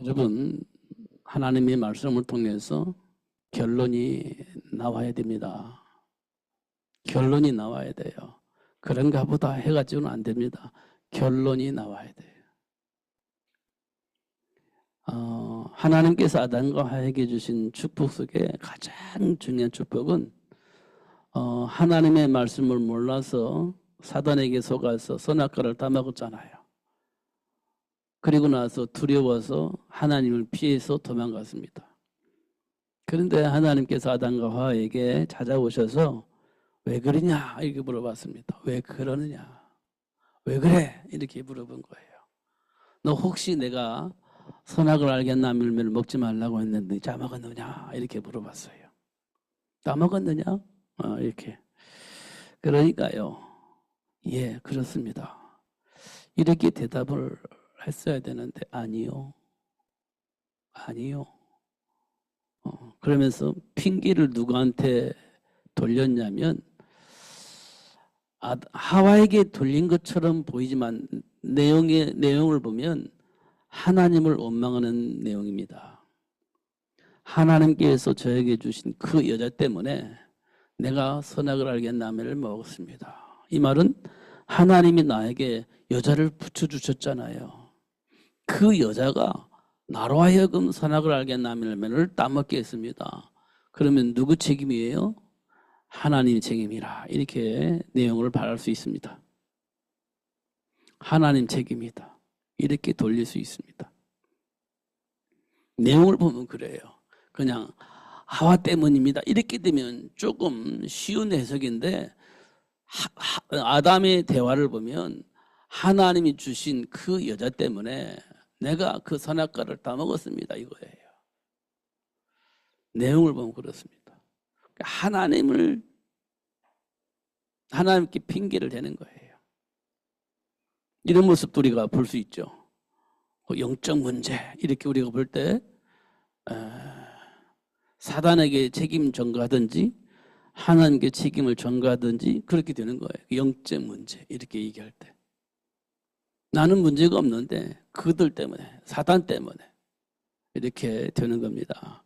여러분, 하나님의 말씀을 통해서 결론이 나와야 됩니다. 결론이 나와야 돼요. 그런가 보다 해가지고는 안 됩니다. 결론이 나와야 돼요. 하나님께서 아담과 하에게 주신 축복 속에 가장 중요한 축복은 하나님의 말씀을 몰라서 사단에게 속아서 선악과를 다 먹었잖아요. 그리고 나서 두려워서 하나님을 피해서 도망갔습니다. 그런데 하나님께서 아담과 하와에게 찾아오셔서 왜 그러냐 이렇게 물어봤습니다. 왜 그러느냐? 왜 그래? 이렇게 물어본 거예요. 너 혹시 내가 선악을 알겠나 밀매를 먹지 말라고 했는데 짜먹었느냐? 이렇게 물어봤어요. 따먹었느냐? 이렇게. 그러니까요. 예, 그렇습니다. 이렇게 대답을 했어야 되는데 아니요. 아니요. 그러면서 핑계를 누구한테 돌렸냐면 하와에게 돌린 것처럼 보이지만 내용을 보면 하나님을 원망하는 내용입니다. 하나님께서 저에게 주신 그 여자 때문에 내가 선악을 알겠나매를 먹었습니다. 이 말은 하나님이 나에게 여자를 붙여주셨잖아요. 그 여자가 나로 하여금 선악을 알겠나매를 따먹게 했습니다. 그러면 누구 책임이에요? 하나님 책임이라 이렇게 내용을 말할 수 있습니다. 하나님 책임이다. 이렇게 돌릴 수 있습니다. 내용을 보면 그래요. 그냥 하와 때문입니다. 이렇게 되면 조금 쉬운 해석인데 아담의 대화를 보면 하나님이 주신 그 여자 때문에 내가 그 선악과를 다 먹었습니다. 이거예요. 내용을 보면 그렇습니다. 하나님께 핑계를 대는 거예요. 이런 모습도 우리가 볼 수 있죠. 영적 문제 이렇게 우리가 볼 때 사단에게 책임 전가하든지 하나님께 책임을 전가하든지 그렇게 되는 거예요. 영적 문제 이렇게 얘기할 때 나는 문제가 없는데 그들 때문에 사단 때문에 이렇게 되는 겁니다.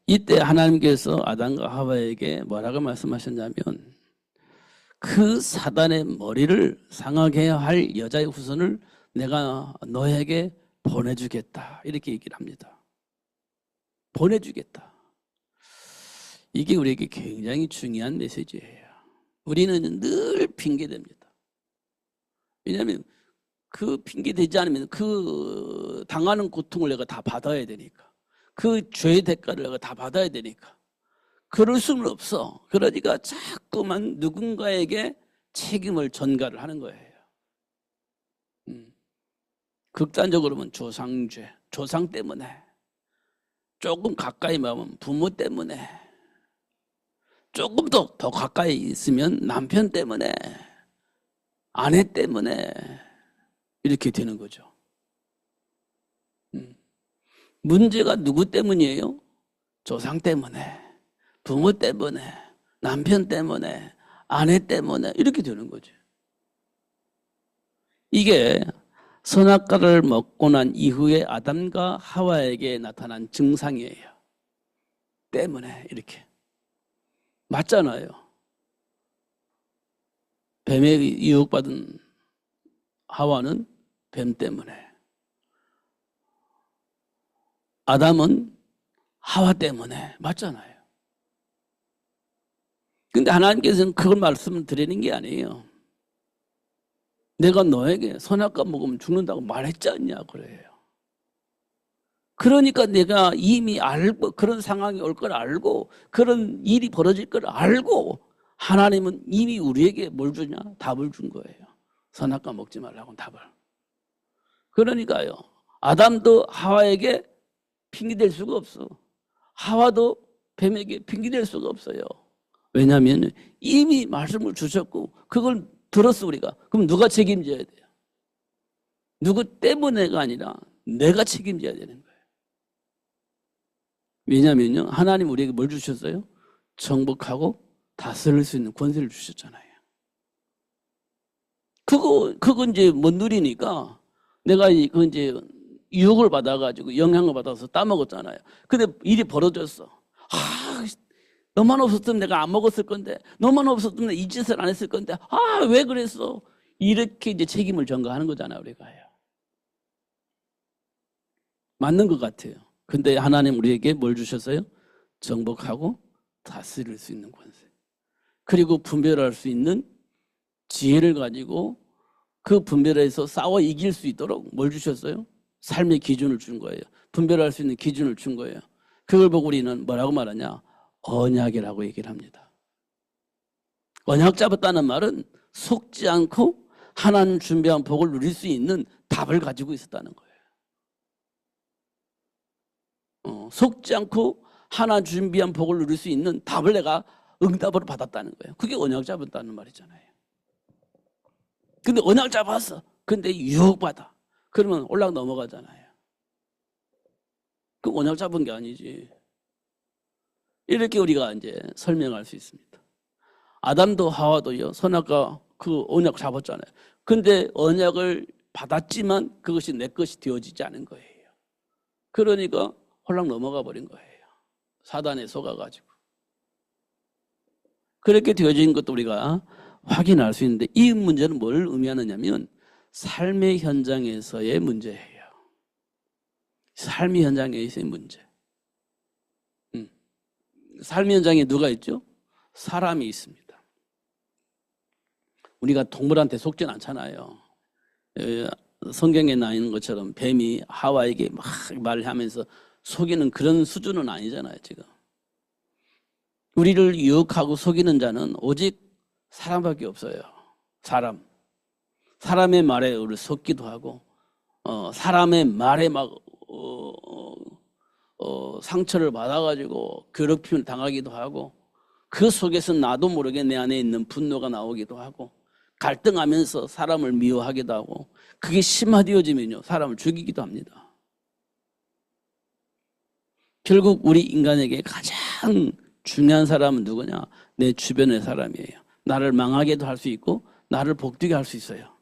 이때 하나님께서 아담과 하와에게 뭐라고 말씀하셨냐면 그 사단의 머리를 상하게 할 여자의 후손을 내가 너에게 보내주겠다 이렇게 얘기를 합니다. 보내주겠다. 이게 우리에게 굉장히 중요한 메시지예요. 우리는 늘 핑계댑니다. 왜냐하면 그 핑계대지 않으면 그 당하는 고통을 내가 다 받아야 되니까 그 죄의 대가를 내가 다 받아야 되니까 그럴 수는 없어. 그러니까 자꾸만 누군가에게 책임을 전가를 하는 거예요. 극단적으로 보면 조상죄, 조상 때문에 조금 가까이 가면 부모 때문에 조금 더 가까이 있으면 남편 때문에 아내 때문에 이렇게 되는 거죠. 문제가 누구 때문이에요? 조상 때문에 부모 때문에 남편 때문에 아내 때문에 이렇게 되는 거죠. 이게 선악과를 먹고 난 이후에 아담과 하와에게 나타난 증상이에요. 때문에 이렇게. 맞잖아요. 뱀에 유혹받은 하와는 뱀 때문에 아담은 하와 때문에 맞잖아요. 근데 하나님께서는 그걸 말씀을 드리는 게 아니에요. 내가 너에게 선악과 먹으면 죽는다고 말했지 않냐 그래요. 그러니까 내가 이미 알고 그런 상황이 올 걸 알고 그런 일이 벌어질 걸 알고 하나님은 이미 우리에게 뭘 주냐? 답을 준 거예요. 선악과 먹지 말라고 답을. 그러니까요. 아담도 하와에게 핑계댈 수가 없어. 하와도 뱀에게 핑계댈 수가 없어요. 왜냐하면 이미 말씀을 주셨고 그걸 들었어 우리가. 그럼 누가 책임져야 돼요? 누구 때문에가 아니라 내가 책임져야 되는 거예요. 왜냐하면요. 하나님 우리에게 뭘 주셨어요? 정복하고 다스릴 수 있는 권세를 주셨잖아요. 그거 이제 못 누리니까 내가 그 이제 유혹을 받아가지고 영향을 받아서 따먹었잖아요. 근데 일이 벌어졌어. 너만 없었으면 내가 안 먹었을 건데, 너만 없었으면 이 짓을 안 했을 건데, 왜 그랬어? 이렇게 이제 책임을 전가하는 거잖아요, 우리가요. 맞는 것 같아요. 근데 하나님 우리에게 뭘 주셨어요? 정복하고 다스릴 수 있는 권세. 그리고 분별할 수 있는 지혜를 가지고 그 분별에서 싸워 이길 수 있도록 뭘 주셨어요? 삶의 기준을 준 거예요. 분별할 수 있는 기준을 준 거예요. 그걸 보고 우리는 뭐라고 말하냐? 언약이라고 얘기를 합니다. 언약 잡았다는 말은 속지 않고 하나님 준비한 복을 누릴 수 있는 답을 가지고 있었다는 거예요. 속지 않고 하나님 준비한 복을 누릴 수 있는 답을 내가 응답으로 받았다는 거예요. 그게 언약 잡았다는 말이잖아요. 근데 언약 잡았어. 근데 유혹받아. 그러면 올라 넘어가잖아요. 그 언약 잡은 게 아니지. 이렇게 우리가 이제 설명할 수 있습니다. 아담도 하와도요, 선악과 그 언약 잡았잖아요. 근데 언약을 받았지만 그것이 내 것이 되어지지 않은 거예요. 그러니까 홀랑 넘어가 버린 거예요. 사단에 속아가지고. 그렇게 되어진 것도 우리가 확인할 수 있는데, 이 문제는 뭘 의미하느냐면 삶의 현장에서의 문제예요. 삶의 현장에서의 문제. 삶의 현장에 누가 있죠? 사람이 있습니다. 우리가 동물한테 속진 않잖아요. 성경에 나와 있는 것처럼 뱀이 하와에게 막 말하면서 속이는 그런 수준은 아니잖아요, 지금. 우리를 유혹하고 속이는 자는 오직 사람밖에 없어요. 사람의 말에 우리를 속기도 하고, 사람의 말에 막 상처를 받아가지고 괴롭힘을 당하기도 하고, 그 속에서 나도 모르게 내 안에 있는 분노가 나오기도 하고, 갈등하면서 사람을 미워하기도 하고, 그게 심화되어지면요 사람을 죽이기도 합니다. 결국 우리 인간에게 가장 중요한 사람은 누구냐? 내 주변의 사람이에요. 나를 망하게도 할 수 있고 나를 복되게 할 수 있어요.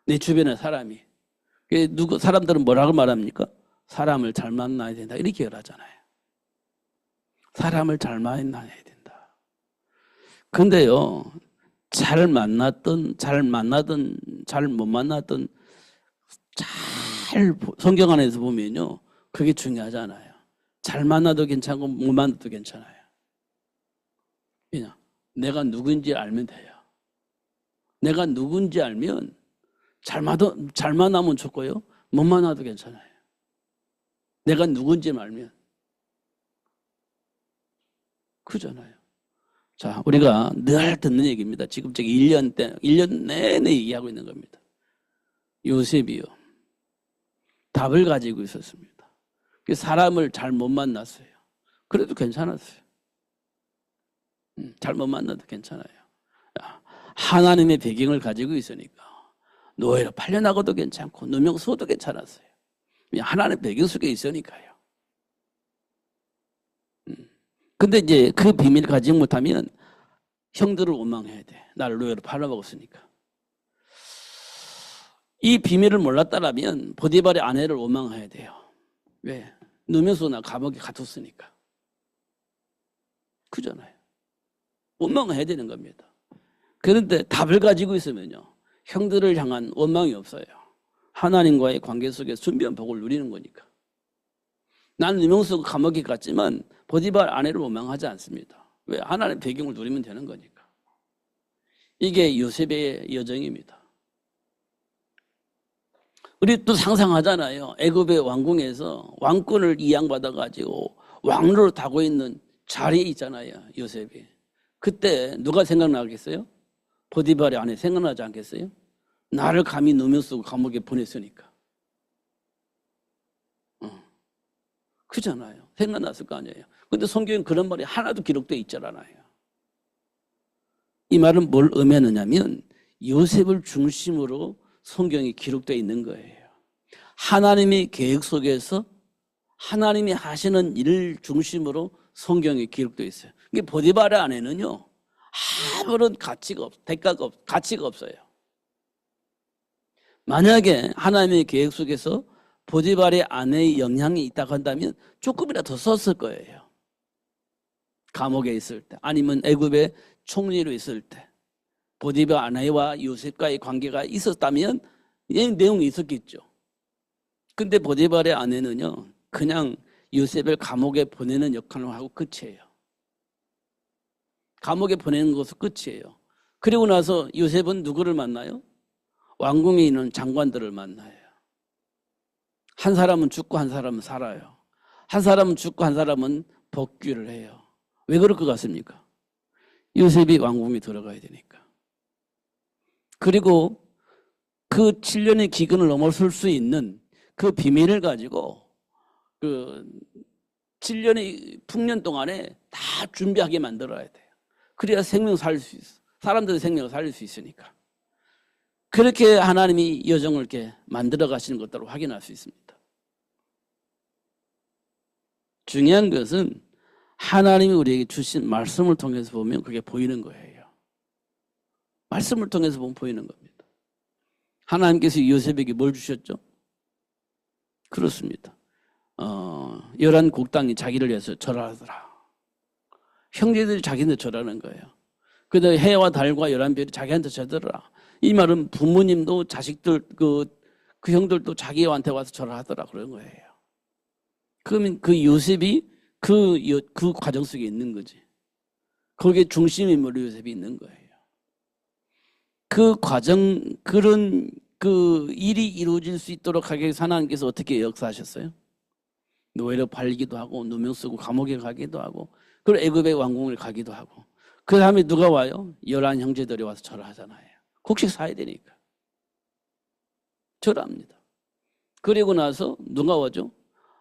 내 주변의 사람이. 사람들은 뭐라고 말합니까? 사람을 잘 만나야 된다, 이렇게 얘기하잖아요. 사람을 잘 만나야 된다. 근데요, 잘 만났든 잘 못 만났든 성경 안에서 보면요, 그게 중요하잖아요. 잘 만나도 괜찮고 못 만나도 괜찮아요. 그냥 내가 누군지 알면 돼요. 내가 누군지 알면 잘 만나면 좋고요, 못 만나도 괜찮아요. 내가 누군지 알면. 그잖아요. 자, 우리가 늘 듣는 얘기입니다. 지금 1년 내내 얘기하고 있는 겁니다. 요셉이요, 답을 가지고 있었습니다. 사람을 잘 못 만났어요. 그래도 괜찮았어요. 잘 못 만나도 괜찮아요. 하나님의 배경을 가지고 있으니까 노예로 팔려나가도 괜찮고 누명서도 괜찮았어요. 하나님의 배경 속에 있으니까요. 근데 이제 그 비밀을 가지지 못하면 형들을 원망해야 돼. 나를 노예로 팔아먹었으니까. 이 비밀을 몰랐다라면 보디발의 아내를 원망해야 돼요. 왜? 누명서나 감옥에 갇혔으니까. 그잖아요. 원망해야 되는 겁니다. 그런데 답을 가지고 있으면요, 형들을 향한 원망이 없어요. 하나님과의 관계 속에 순비한 복을 누리는 거니까. 나는 누명서 감옥에 갔지만 보디발 아내를 원망하지 않습니다. 왜? 하나님의 배경을 누리면 되는 거니까. 이게 요셉의 여정입니다. 우리 또 상상하잖아요. 애굽의 왕궁에서 왕권을 이양받아가지고 왕로를 타고 있는 자리에 있잖아요, 요셉이. 그때 누가 생각나겠어요? 보디발의 아내 생각나지 않겠어요? 나를 감히 누명 쓰고 감옥에 보냈으니까. 그잖아요. 생각났을 거 아니에요. 근데 성경엔 그런 말이 하나도 기록되어 있지 않아요. 이 말은 뭘 의미하느냐면 요셉을 중심으로 성경이 기록되어 있는 거예요. 하나님의 계획 속에서 하나님이 하시는 일을 중심으로 성경이 기록되어 있어요. 이게 보디발의 아내는요, 아무런 가치가 없어요. 만약에 하나님의 계획 속에서 보디발의 아내의 영향이 있다고 한다면 조금이라도 더 썼을 거예요. 감옥에 있을 때 아니면 애굽의 총리로 있을 때 보디발 아내와 요셉과의 관계가 있었다면 이 내용이 있었겠죠. 근데 보디발의 아내는요 그냥 요셉을 감옥에 보내는 역할을 하고 끝이에요. 감옥에 보내는 것은 끝이에요. 그리고 나서 요셉은 누구를 만나요? 왕궁에 있는 장관들을 만나요. 한 사람은 죽고 한 사람은 살아요. 한 사람은 죽고 한 사람은 복귀를 해요. 왜 그럴 것 같습니까? 요셉이 왕궁에 들어가야 되니까. 그리고 그 7년의 기근을 넘어설 수 있는 그 비밀을 가지고 그 7년의 풍년 동안에 다 준비하게 만들어야 돼요. 그래야 생명 살릴 수 있어. 사람들의 생명을 살릴 수 있으니까. 그렇게 하나님이 여정을 이렇게 만들어 가시는 것들을 확인할 수 있습니다. 중요한 것은 하나님이 우리에게 주신 말씀을 통해서 보면 그게 보이는 거예요. 말씀을 통해서 보면 보이는 겁니다. 하나님께서 요셉에게 뭘 주셨죠? 그렇습니다. 열한 곡당이 자기를 위해서 절하더라. 형제들이 자기한테 절하는 거예요. 그다음에 해와 달과 열한 별이 자기한테 절하더라. 이 말은 부모님도 자식들 그 형들도 자기한테 와서 절하더라 그런 거예요. 그러면 그 요셉이 그 과정 속에 있는 거지. 거기에 중심 인물로 요셉이 있는 거예요. 그 과정 그런 그 일이 이루어질 수 있도록 하기 위해서 하나님께서 어떻게 역사하셨어요? 노예로 팔리기도 하고 누명 쓰고 감옥에 가기도 하고 그리고 애굽의 왕궁을 가기도 하고 그 다음에 누가 와요? 11 형제들이 와서 절하잖아요. 곡식 사야 되니까 절합니다. 그리고 나서 누가 와죠?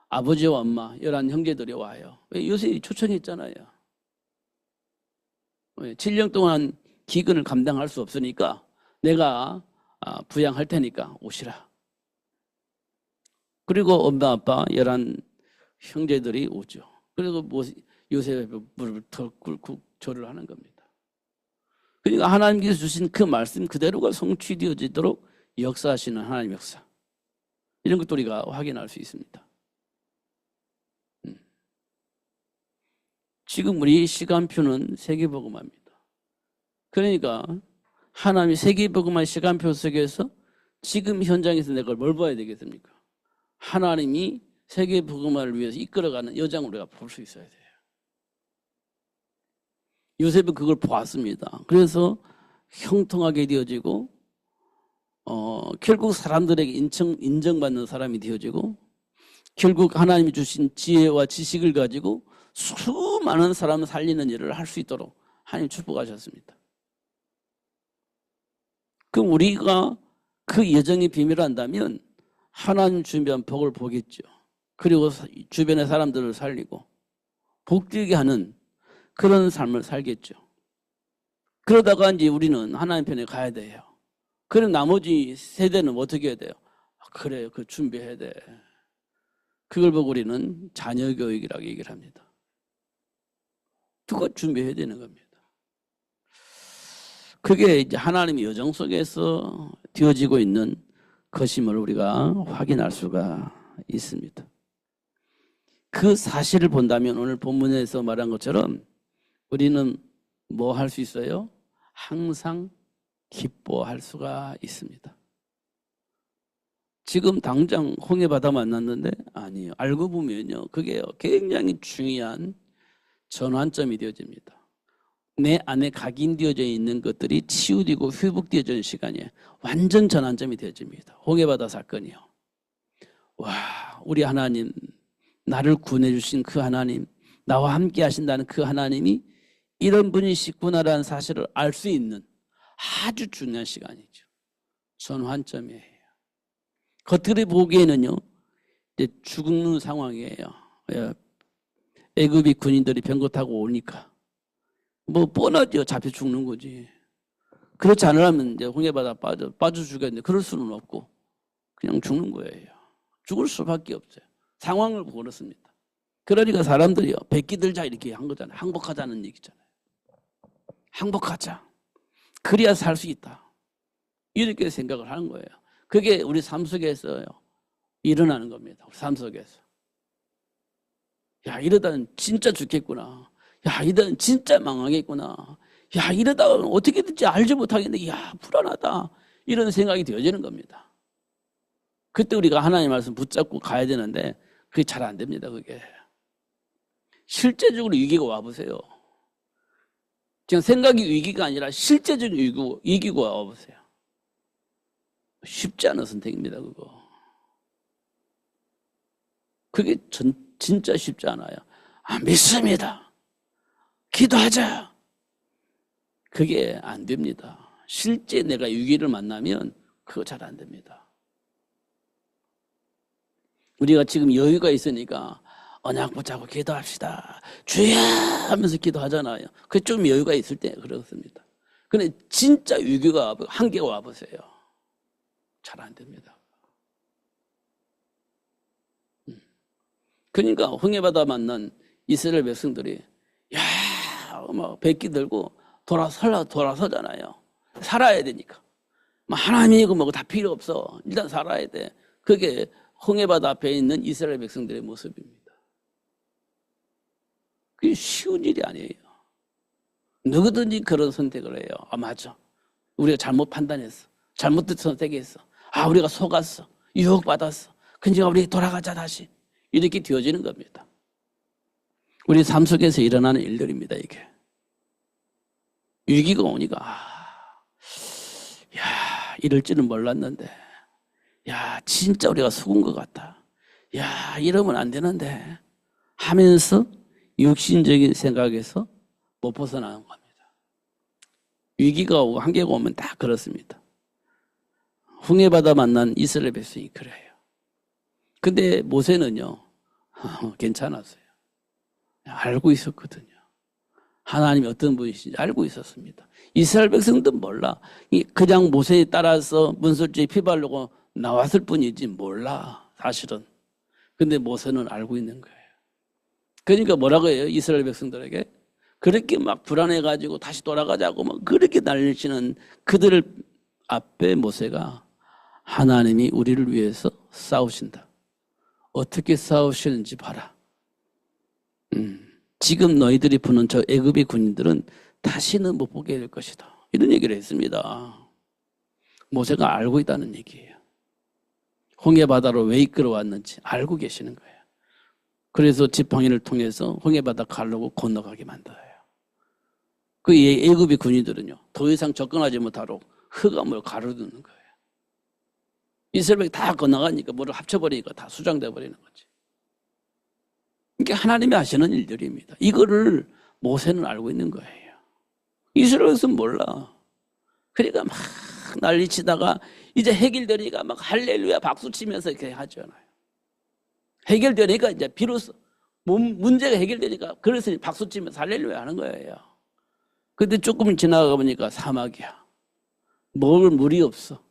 아버지와 엄마 11 형제들이 와요. 왜? 요셉이 초청했잖아요. 7년 동안 기근을 감당할 수 없으니까 내가 부양할 테니까 오시라. 그리고 엄마 아빠 11 형제들이 오죠. 그리고 요셉의 무릎을 턱 꿇고 절을 하는 겁니다. 그러니까 하나님께서 주신 그 말씀 그대로가 성취되어지도록 역사하시는 하나님의 역사. 이런 것도 우리가 확인할 수 있습니다. 지금 우리 시간표는 세계복음화입니다. 그러니까 하나님이 세계복음화 시간표 속에서 지금 현장에서 내가 뭘 봐야 되겠습니까? 하나님이 세계복음화를 위해서 이끌어가는 여장을 우리가 볼 수 있어야 돼요. 요셉은 그걸 보았습니다. 그래서 형통하게 되어지고 결국 사람들에게 인정받는 사람이 되어지고 결국 하나님이 주신 지혜와 지식을 가지고 수많은 사람을 살리는 일을 할 수 있도록 하나님 축복하셨습니다. 그럼 우리가 그 여정의 비밀을 안다면 하나님 준비한 복을 보겠죠. 그리고 주변의 사람들을 살리고 복되게 하는 그런 삶을 살겠죠. 그러다가 이제 우리는 하나님 편에 가야 돼요. 그럼 나머지 세대는 어떻게 해야 돼요? 그래요. 그 준비해야 돼. 그걸 보고 우리는 자녀 교육이라고 얘기를 합니다. 그거 준비해야 되는 겁니다. 그게 이제 하나님의 여정 속에서 되어지고 있는 것임을 우리가 확인할 수가 있습니다. 그 사실을 본다면 오늘 본문에서 말한 것처럼 우리는 뭐 할 수 있어요? 항상 기뻐할 수가 있습니다. 지금 당장 홍해바다 만났는데 아니에요. 알고 보면요. 그게 굉장히 중요한 전환점이 되어집니다. 내 안에 각인되어져 있는 것들이 치유되고 회복되어져 있는 시간이에요. 완전 전환점이 되어집니다. 홍해바다 사건이요. 와, 우리 하나님, 나를 구원해 주신 그 하나님, 나와 함께 하신다는 그 하나님이 이런 분이시구나라는 사실을 알 수 있는 아주 중요한 시간이죠. 전환점이에요. 겉으로 보기에는요, 이제 죽는 상황이에요. 애굽이 군인들이 병거 타고 오니까 뭐 뻔하죠. 잡혀 죽는 거지. 그렇지 않으려면 이제 홍해바다 빠져 죽겠는데 그럴 수는 없고 그냥 죽는 거예요. 죽을 수밖에 없어요. 상황을 보고 그렇습니다. 그러니까 사람들이요, 백기 들자 이렇게 한 거잖아요. 항복하자는 얘기잖아요. 항복하자. 그래야 살 수 있다. 이렇게 생각을 하는 거예요. 그게 우리 삶 속에서요, 일어나는 겁니다. 우리 삶 속에서. 야, 이러다는 진짜 죽겠구나. 야, 이러다는 진짜 망하겠구나. 야, 이러다가 어떻게 될지 알지 못하겠는데, 야, 불안하다. 이런 생각이 되어지는 겁니다. 그때 우리가 하나님의 말씀 붙잡고 가야 되는데, 그게 잘 안 됩니다, 그게. 실제적으로 위기가 와보세요. 그냥 생각이 위기가 아니라 실제적인 위기가 와보세요. 쉽지 않은 선택입니다, 그거. 그게 진짜 쉽지 않아요. 아, 믿습니다. 기도하자. 그게 안 됩니다. 실제 내가 위기를 만나면 그거 잘 안 됩니다. 우리가 지금 여유가 있으니까 언약 붙잡고 기도합시다. 주여 하면서 기도하잖아요. 그게 좀 여유가 있을 때 그렇습니다. 근데 진짜 위기가 한계가 와보세요. 잘 안 됩니다. 그러니까 홍해바다 만난 이스라엘 백성들이 막 백기 들고 돌아서잖아요. 살아야 되니까. 하나님이고 뭐고 다 필요 없어. 일단 살아야 돼. 그게 홍해바다 앞에 있는 이스라엘 백성들의 모습입니다. 그게 쉬운 일이 아니에요. 누구든지 그런 선택을 해요. 아, 맞아. 우리가 잘못 판단했어. 잘못된 선택했어. 아, 우리가 속았어. 유혹받았어. 그러니까 우리 돌아가자 다시. 이렇게 되어지는 겁니다. 우리 삶 속에서 일어나는 일들입니다, 이게. 위기가 오니까, 이럴 줄은 몰랐는데, 진짜 우리가 속은 것 같다. 이러면 안 되는데, 하면서 육신적인 생각에서 못 벗어나는 겁니다. 위기가 오고 한계가 오면 다 그렇습니다. 홍해바다 만난 이스라엘 백성이 그래요. 근데 모세는요, 괜찮았어요. 알고 있었거든요. 하나님이 어떤 분이신지 알고 있었습니다. 이스라엘 백성도 몰라. 그냥 모세에 따라서 문설주에 피 바르고 나왔을 뿐이지 몰라, 사실은. 근데 모세는 알고 있는 거예요. 그러니까 뭐라고 해요, 이스라엘 백성들에게? 그렇게 막 불안해가지고 다시 돌아가자고 막 그렇게 난리치는 그들 앞에 모세가 하나님이 우리를 위해서 싸우신다. 어떻게 싸우시는지 봐라. 지금 너희들이 보는 저 애굽의 군인들은 다시는 못 보게 될 것이다. 이런 얘기를 했습니다. 모세가 알고 있다는 얘기예요. 홍해바다로 왜 이끌어왔는지 알고 계시는 거예요. 그래서 지팡이를 통해서 홍해바다 가르고 건너가게 만들어요. 그 애굽의 군인들은요, 더 이상 접근하지 못하도록 흑암을 가로두는 거예요. 이스라엘이 다 건너가니까 뭐를 합쳐버리니까 다 수장돼 버리는 거지. 이게 하나님이 하시는 일들입니다. 이거를 모세는 알고 있는 거예요. 이스라엘은 몰라. 그러니까 막 난리치다가 이제 해결되니까 막 할렐루야 박수 치면서 이렇게 하잖아요. 해결되니까 이제 비로소 문제가 해결되니까 그래서 박수 치면서 할렐루야 하는 거예요. 근데 조금 지나가 보니까 사막이야. 먹을 물이 없어.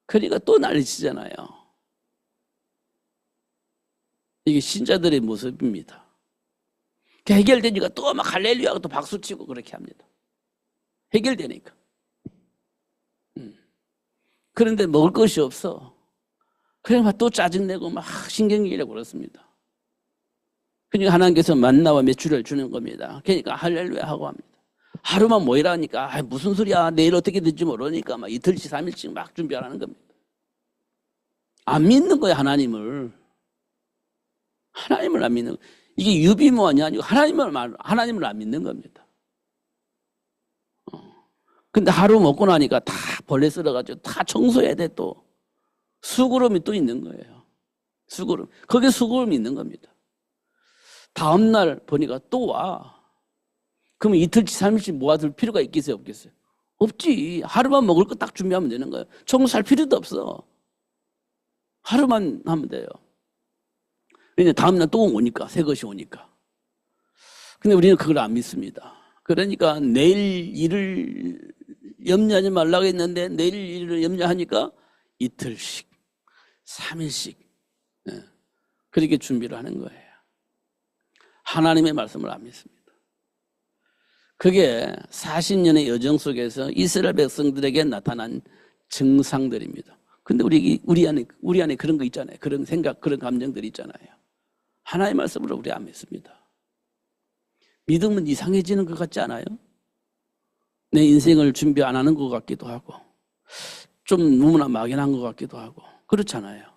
그러니까 또 난리치잖아요. 이게 신자들의 모습입니다. 해결되니까 또 막 할렐루야 하고 또 박수치고 그렇게 합니다. 해결되니까. 그런데 먹을 것이 없어. 그러면 또 짜증내고 막 신경질내고 그렇습니다. 그러니까 하나님께서 만나와 메추리를 주는 겁니다. 그러니까 할렐루야 하고 합니다. 하루만 모이라니까 무슨 소리야, 내일 어떻게 될지 모르니까 막 이틀씩 3일씩 막 준비하라는 겁니다. 안 믿는 거예요, 하나님을. 하나님을 안 믿는 거예요. 이게 유비무환이 아니고 하나님을 안 믿는 겁니다. 근데 하루 먹고 나니까 다 벌레 쓸어가지고 다 청소해야 돼. 또 수구름이 또 있는 거예요. 수구름. 거기에 수구름이 있는 겁니다. 다음날 보니까 또 와. 그러면 이틀치 3일씩 모아둘 필요가 있겠어요, 없겠어요? 없지. 하루만 먹을 거 딱 준비하면 되는 거예요. 청소할 필요도 없어. 하루만 하면 돼요. 왜냐면 다음날 또 오니까, 새 것이 오니까. 근데 우리는 그걸 안 믿습니다. 그러니까 내일 일을 염려하지 말라고 했는데 내일 일을 염려하니까 이틀씩, 3일씩 그렇게 준비를 하는 거예요. 하나님의 말씀을 안 믿습니다. 그게 40년의 여정 속에서 이스라엘 백성들에게 나타난 증상들입니다. 근데 우리 안에 그런 거 있잖아요. 그런 생각, 그런 감정들이 있잖아요. 하나의 말씀으로 우리 안 믿습니다. 믿으면 이상해지는 것 같지 않아요? 내 인생을 준비 안 하는 것 같기도 하고, 좀 너무나 막연한 것 같기도 하고, 그렇잖아요.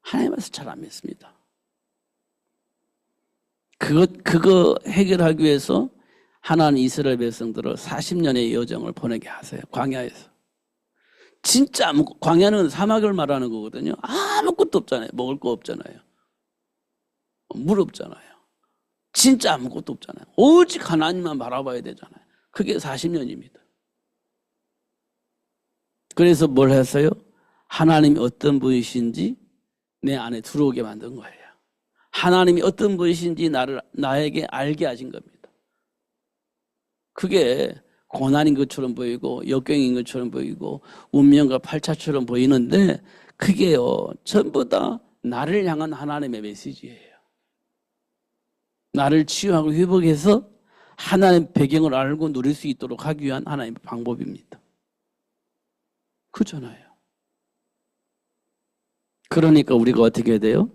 하나의 말씀 잘 안 믿습니다. 그거 해결하기 위해서 하나님 이스라엘 백성들을 40년의 여정을 보내게 하세요. 광야에서. 진짜 광야는 사막을 말하는 거거든요. 아무것도 없잖아요. 먹을 거 없잖아요. 물 없잖아요. 진짜 아무것도 없잖아요. 오직 하나님만 바라봐야 되잖아요. 그게 40년입니다. 그래서 뭘 했어요? 하나님이 어떤 분이신지 내 안에 들어오게 만든 거예요. 하나님이 어떤 분이신지 나에게 알게 하신 겁니다. 그게 고난인 것처럼 보이고 역경인 것처럼 보이고 운명과 팔자처럼 보이는데 그게요 전부 다 나를 향한 하나님의 메시지예요. 나를 치유하고 회복해서 하나님의 배경을 알고 누릴 수 있도록 하기 위한 하나님의 방법입니다. 그렇잖아요. 그러니까 우리가 어떻게 해야 돼요?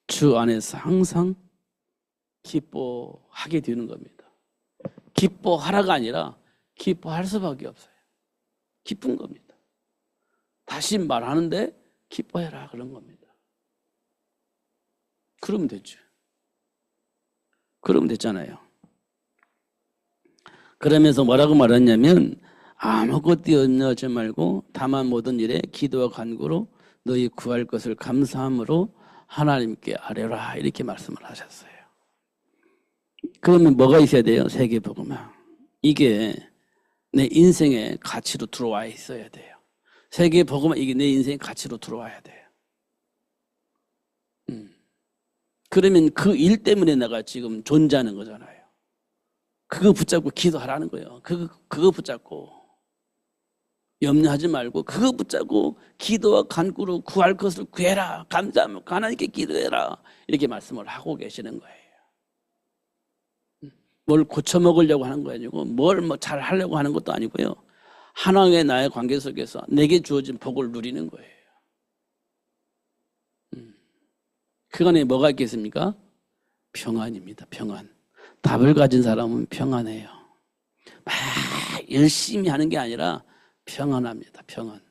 주 안에서 항상 기뻐하게 되는 겁니다. 기뻐하라가 아니라 기뻐할 수밖에 없어요. 기쁜 겁니다. 다시 말하는데 기뻐해라 그런 겁니다. 그러면 됐죠. 그러면 됐잖아요. 그러면서 뭐라고 말했냐면 아무것도 염려하지 말고 다만 모든 일에 기도와 간구로 너희 구할 것을 감사함으로 하나님께 아뢰라 이렇게 말씀을 하셨어요. 그러면 뭐가 있어야 돼요? 세계복음화. 이게 내 인생의 가치로 들어와 있어야 돼요. 세계복음화 이게 내 인생의 가치로 들어와야 돼요. 그러면 그 일 때문에 내가 지금 존재하는 거잖아요. 그거 붙잡고 기도하라는 거예요. 그거 붙잡고 염려하지 말고 그거 붙잡고 기도와 간구로 구할 것을 구해라. 감사하며 하나님께 기도해라. 이렇게 말씀을 하고 계시는 거예요. 뭘 고쳐먹으려고 하는 거 아니고 뭘 잘 하려고 하는 것도 아니고요. 하나님의 나의 관계 속에서 내게 주어진 복을 누리는 거예요. 그 안에 뭐가 있겠습니까? 평안입니다. 평안. 답을 가진 사람은 평안해요. 막 열심히 하는 게 아니라 평안합니다. 평안.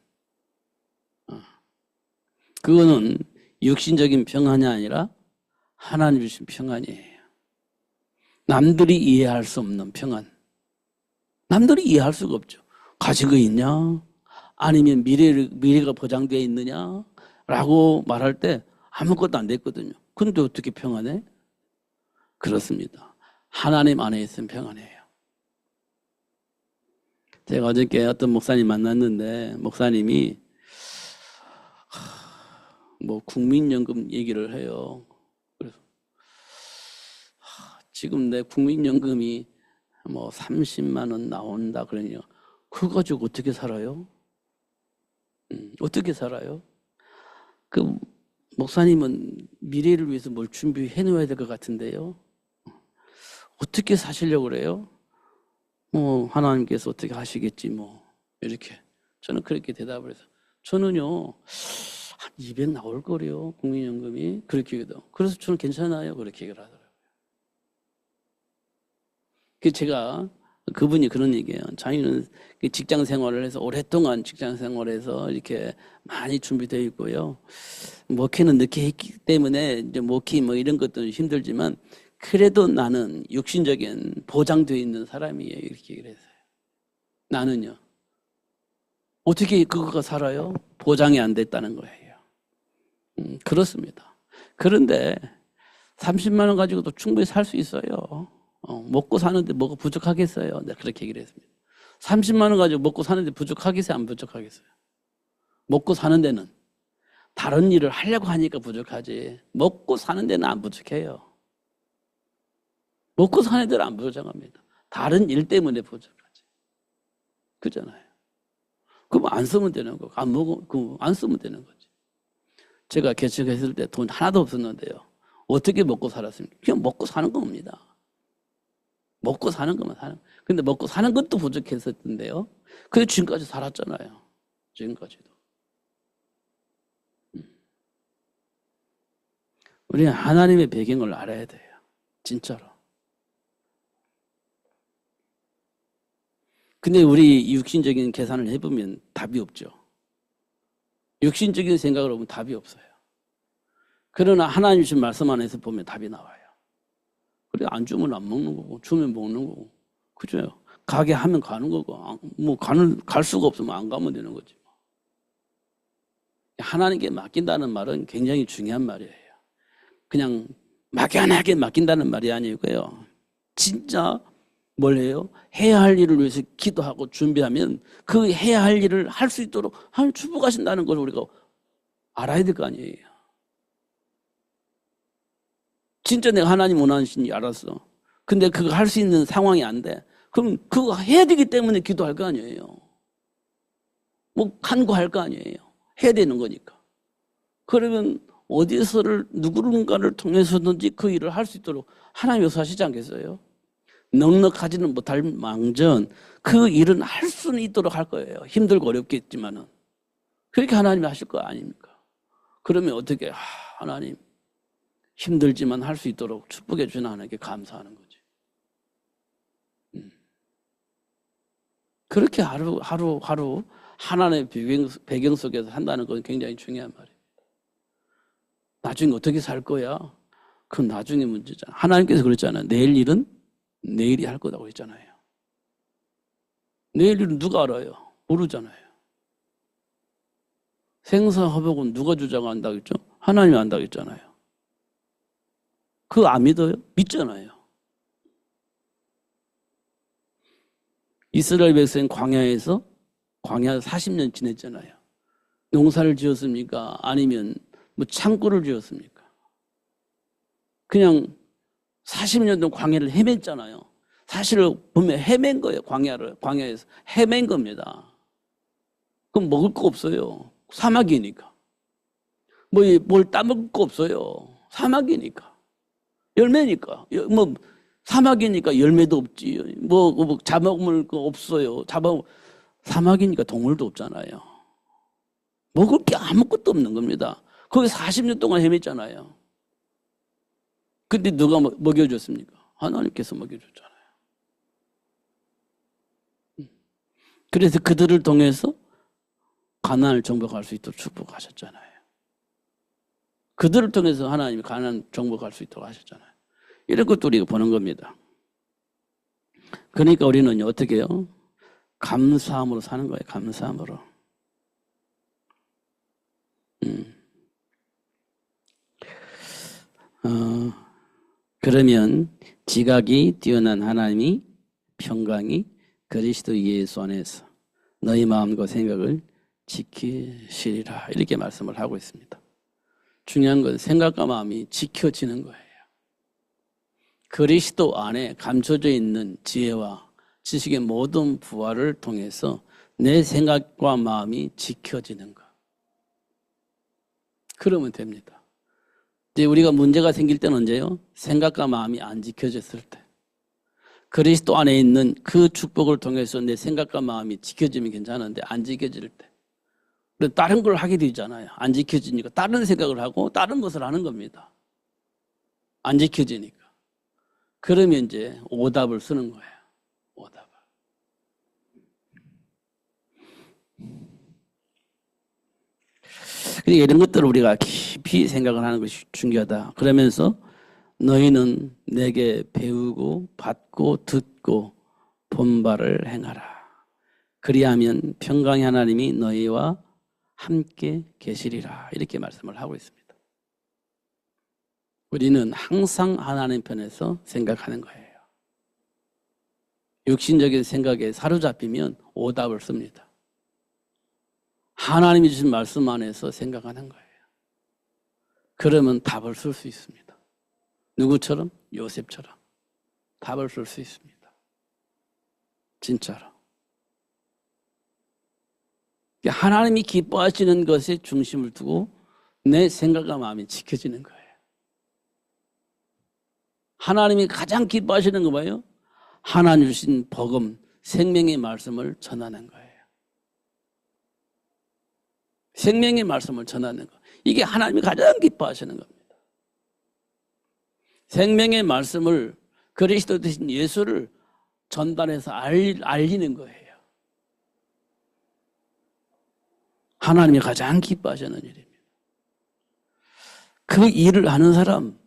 그거는 육신적인 평안이 아니라 하나님 주신 평안이에요. 남들이 이해할 수 없는 평안. 남들이 이해할 수가 없죠. 가지고 있냐? 아니면 미래가 보장되어 있느냐? 라고 말할 때 아무것도 안 됐거든요. 근데 어떻게 평안해? 그렇습니다. 하나님 안에 있으면 평안해요. 제가 어저께 어떤 목사님 만났는데 목사님이 국민연금 얘기를 해요. 그래서 지금 내 국민연금이 30만 원 나온다 그러냐. 그거 가지고 어떻게 살아요? 어떻게 살아요? 그 목사님은 미래를 위해서 뭘 준비해 놓아야 될 것 같은데요. 어떻게 사시려고 그래요? 하나님께서 어떻게 하시겠지 이렇게 저는 그렇게 대답을 해서 저는요 한 200 나올 거래요 국민연금이 그렇게 얘기해도 그래서 저는 괜찮아요 그렇게 얘기를 하더라고요. 제가 그분이 그런 얘기예요. 자기는 직장 생활을 해서 오랫동안 직장 생활에서 이렇게 많이 준비되어 있고요. 목회는 늦게 했기 때문에 이제 목회 이런 것도 힘들지만 그래도 나는 육신적인 보장되어 있는 사람이에요. 이렇게 얘기를 했어요. 나는요. 어떻게 그거가 살아요? 보장이 안 됐다는 거예요. 그렇습니다. 그런데 30만 원 가지고도 충분히 살 수 있어요. 먹고 사는데 뭐가 부족하겠어요? 네, 그렇게 얘기를 했습니다. 30만 원 가지고 먹고 사는데 부족하겠어요? 안 부족하겠어요? 먹고 사는 데는 다른 일을 하려고 하니까 부족하지 먹고 사는 데는 안 부족해요. 먹고 사는 데는 안 부족합니다. 다른 일 때문에 부족하지. 그잖아요. 그럼 안 쓰면 되는 거고 안 쓰면 되는 거지. 제가 개척했을 때 돈 하나도 없었는데요. 어떻게 먹고 살았습니까? 그냥 먹고 사는 겁니다. 먹고 사는 것만 사는. 근데 먹고 사는 것도 부족했었던데요. 그래서 지금까지 살았잖아요. 지금까지도. 우리는 하나님의 배경을 알아야 돼요. 진짜로. 근데 우리 육신적인 계산을 해보면 답이 없죠. 육신적인 생각을 하면 답이 없어요. 그러나 하나님 주신 말씀 안에서 보면 답이 나와요. 그래, 안 주면 안 먹는 거고, 주면 먹는 거고. 그죠? 가게 하면 가는 거고, 뭐, 갈 수가 없으면 안 가면 되는 거지. 하나님께 맡긴다는 말은 굉장히 중요한 말이에요. 그냥 막연하게 맡긴다는 말이 아니고요. 진짜 뭘 해요? 해야 할 일을 위해서 기도하고 준비하면 그 해야 할 일을 할 수 있도록 하나님 축복하신다는 걸 우리가 알아야 될 거 아니에요. 진짜 내가 하나님 원하시는지 알았어. 근데 그거 할 수 있는 상황이 안 돼. 그럼 그거 해야 되기 때문에 기도할 거 아니에요. 뭐 간구할 거 아니에요. 해야 되는 거니까. 그러면 어디서를 누군가를 통해서든지 그 일을 할 수 있도록 하나님 역사하시지 않겠어요? 넉넉하지는 못할 망정 그 일은 할 수는 있도록 할 거예요. 힘들고 어렵겠지만은. 그렇게 하나님이 하실 거 아닙니까? 그러면 어떻게 하나님 힘들지만 할 수 있도록 축복해 주는 하나님께 감사하는 거지. 그렇게 하루 하나님의 배경 속에서 산다는 건 굉장히 중요한 말이에요. 나중에 어떻게 살 거야? 그건 나중에 문제잖아. 하나님께서 그랬잖아요. 내일 일은 내일이 할 거라고 했잖아요. 내일 일은 누가 알아요? 모르잖아요. 생사화복은 누가 주장한다고 했죠? 하나님이 한다고 했잖아요. 그거 안 믿어요? 믿잖아요. 이스라엘 백성 광야에서 40년 지냈잖아요. 농사를 지었습니까? 아니면 뭐 창고를 지었습니까? 그냥 40년 동안 광야를 헤맸잖아요. 사실을 보면 헤맨 거예요. 광야에서 헤맨 겁니다. 그럼 먹을 거 없어요. 사막이니까. 뭘 따먹을 거 없어요. 사막이니까. 열매니까. 뭐 사막이니까 열매도 없지. 뭐 잡아먹을 거 없어요. 사막이니까 동물도 없잖아요. 먹을 게 아무것도 없는 겁니다. 거기 40년 동안 헤맸잖아요. 근데 누가 먹여줬습니까? 하나님께서 먹여줬잖아요. 그래서 그들을 통해서 가나안을 정복할 수 있도록 축복하셨잖아요. 그들을 통해서 하나님이 가나안 정복할 수 있도록 하셨잖아요. 이런 것도 우리가 보는 겁니다. 그러니까 우리는 어떻게 해요? 감사함으로 사는 거예요. 감사함으로. 그러면 지각이 뛰어난 하나님이 평강이 그리스도 예수 안에서 너희 마음과 생각을 지키시리라 이렇게 말씀을 하고 있습니다. 중요한 건 생각과 마음이 지켜지는 거예요. 그리스도 안에 감춰져 있는 지혜와 지식의 모든 부활을 통해서 내 생각과 마음이 지켜지는 것. 그러면 됩니다. 이제 우리가 문제가 생길 때는 언제요? 생각과 마음이 안 지켜졌을 때. 그리스도 안에 있는 그 축복을 통해서 내 생각과 마음이 지켜지면 괜찮은데 안 지켜질 때. 다른 걸 하게 되잖아요. 안 지켜지니까 다른 생각을 하고 다른 것을 하는 겁니다. 안 지켜지니까. 그러면 이제 오답을 쓰는 거예요. 오답을. 이런 것들을 우리가 깊이 생각을 하는 것이 중요하다. 그러면서 너희는 내게 배우고 받고 듣고 본 바를 행하라. 그리하면 평강의 하나님이 너희와 함께 계시리라. 이렇게 말씀을 하고 있습니다. 우리는 항상 하나님 편에서 생각하는 거예요. 육신적인 생각에 사로잡히면 오답을 씁니다. 하나님이 주신 말씀 안에서 생각하는 거예요. 그러면 답을 쓸 수 있습니다. 누구처럼? 요셉처럼 답을 쓸 수 있습니다. 진짜로. 하나님이 기뻐하시는 것에 중심을 두고 내 생각과 마음이 지켜지는 거예요. 하나님이 가장 기뻐하시는 거 뭐예요? 하나님 주신 복음, 생명의 말씀을 전하는 거예요. 생명의 말씀을 전하는 거. 이게 하나님이 가장 기뻐하시는 겁니다. 생명의 말씀을 그리스도 되신 예수를 전달해서 알리는 거예요. 하나님이 가장 기뻐하시는 일입니다. 그 일을 하는 사람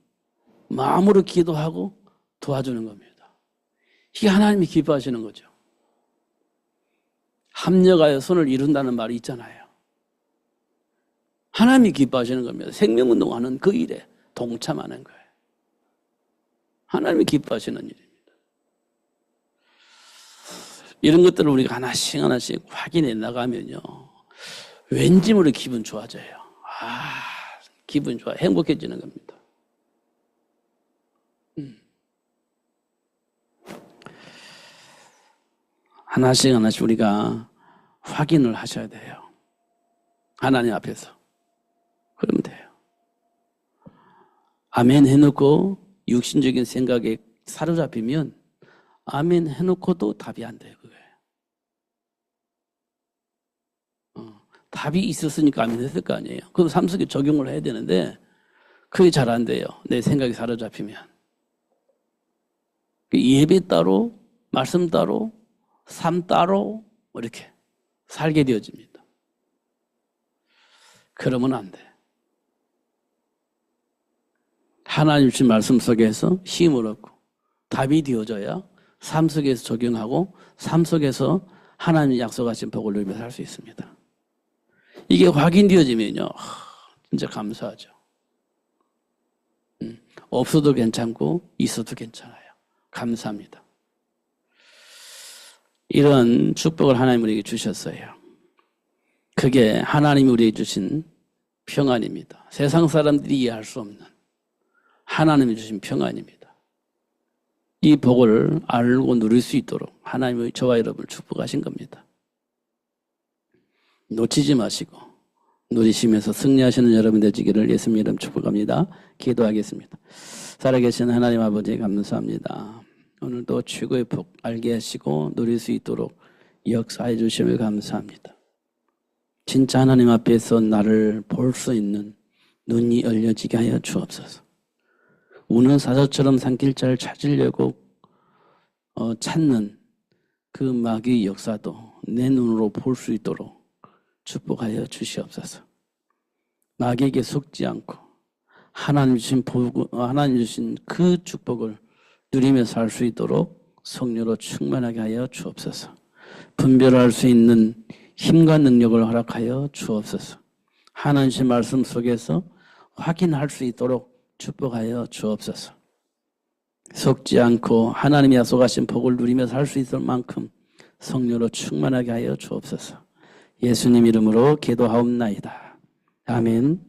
마음으로 기도하고 도와주는 겁니다. 이게 하나님이 기뻐하시는 거죠. 합력하여 손을 이룬다는 말이 있잖아요. 하나님이 기뻐하시는 겁니다. 생명운동하는 그 일에 동참하는 거예요. 하나님이 기뻐하시는 일입니다. 이런 것들을 우리가 하나씩 하나씩 확인해 나가면요, 왠지 모르게 기분 좋아져요. 기분 좋아, 행복해지는 겁니다. 하나씩 하나씩 우리가 확인을 하셔야 돼요. 하나님 앞에서. 그러면 돼요. 아멘 해놓고 육신적인 생각에 사로잡히면 아멘 해놓고도 답이 안 돼요. 그게. 답이 있었으니까 아멘 했을 거 아니에요. 그럼 삶 속에 적용을 해야 되는데 그게 잘 안 돼요. 내 생각이 사로잡히면. 예배 따로, 말씀 따로, 삶 따로 이렇게 살게 되어집니다. 그러면 안 돼. 하나님 주신 말씀 속에서 힘을 얻고 답이 되어져야 삶 속에서 적용하고 삶 속에서 하나님이 약속하신 복을 누리며 살 수 있습니다. 이게 확인되어지면요, 진짜 감사하죠. 없어도 괜찮고 있어도 괜찮아요. 감사합니다. 이런 축복을 하나님 우리에게 주셨어요. 그게 하나님이 우리에게 주신 평안입니다. 세상 사람들이 이해할 수 없는 하나님이 주신 평안입니다. 이 복을 알고 누릴 수 있도록 하나님이 저와 여러분을 축복하신 겁니다. 놓치지 마시고 누리시면서 승리하시는 여러분 되시기를 예수님 이름 축복합니다. 기도하겠습니다. 살아계신 하나님 아버지 감사합니다. 오늘도 최고의 복 알게 하시고 누릴 수 있도록 역사해 주심을 감사합니다. 진짜 하나님 앞에서 나를 볼 수 있는 눈이 열려지게 하여 주옵소서. 우는 사자처럼 산길자를 찾으려고 찾는 그 마귀의 역사도 내 눈으로 볼 수 있도록 축복하여 주시옵소서. 마귀에게 속지 않고 하나님 주신 그 축복을 누리며 살 수 있도록 성령으로 충만하게 하여 주옵소서. 분별할 수 있는 힘과 능력을 허락하여 주옵소서. 하나님 주신 말씀 속에서 확인할 수 있도록 축복하여 주옵소서. 속지 않고 하나님이 약속하신 복을 누리며 살 수 있을 만큼 성령으로 충만하게 하여 주옵소서. 예수님 이름으로 기도하옵나이다. 아멘.